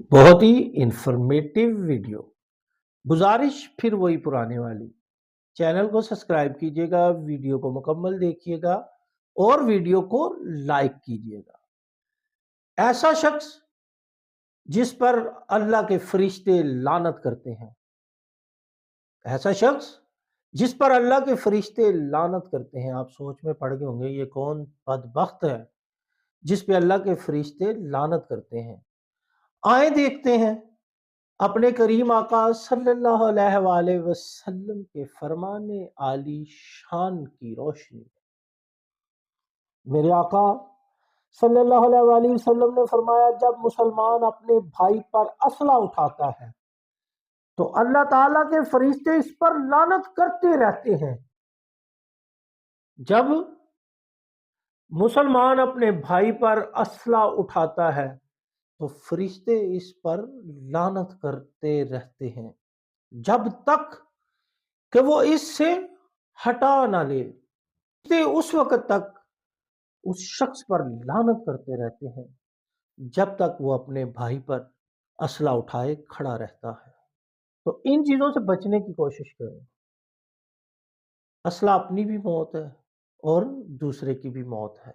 बहुत ही informative video. गुजारिश फिर वही पुराने वाली, चैनल को सब्सक्राइब कीजिएगा, वीडियो को मुकम्मल देखिएगा और वीडियो को लाइक कीजिएगा। ऐसा शख्स जिस पर अल्लाह के फरिश्ते लानत करते हैं, ऐसा शख्स जिस पर अल्लाह के फरिश्ते लानत करते हैं, आप सोच में पड़ गए होंगे ये कौन बदबख्त है जिस पे अल्लाह के फरिश्ते लानत करते हैं। आए देखते हैं अपने करीम आका सल्लल्लाहु अलैहि वसल्लम के फरमाने आली शान की रोशनी। मेरे आका सल्लल्लाहु अलैहि वसल्लम ने फरमाया, जब मुसलमान अपने भाई पर असला उठाता है तो अल्लाह ताला के फरिश्ते इस पर लानत करते रहते हैं। जब मुसलमान अपने भाई पर असला उठाता है तो फरिश्ते इस पर लानत करते रहते हैं जब तक कि वो इससे हटा ना ले। उस वक्त तक उस शख्स पर लानत करते रहते हैं जब तक वो अपने भाई पर असला उठाए खड़ा रहता है। तो इन चीजों से बचने की कोशिश करें। असला अपनी भी मौत है और दूसरे की भी मौत है।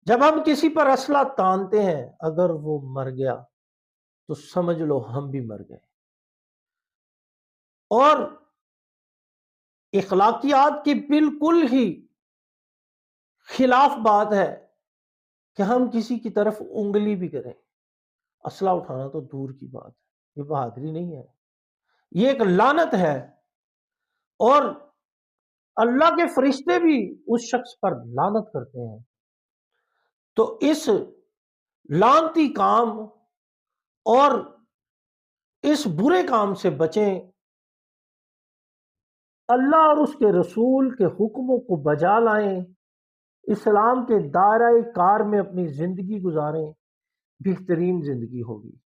जब हम किसी पर असला तानते हैं, अगर वो मर गया तो समझ लो हम भी मर गए। और इखलाकियात की बिल्कुल ही खिलाफ बात है कि हम किसी की तरफ उंगली भी करें। असला उठाना तो दूर की बात है, ये बहादुरी नहीं है, ये एक लानत है। और अल्लाह के फरिश्ते भी उस शख्स पर लानत करते हैं। तो इस लानती काम और इस बुरे काम से बचें। अल्लाह और उसके रसूल के हुक्मों को बजा लाएं, इस्लाम के दायरे कार में अपनी जिंदगी गुजारें, बेहतरीन जिंदगी होगी।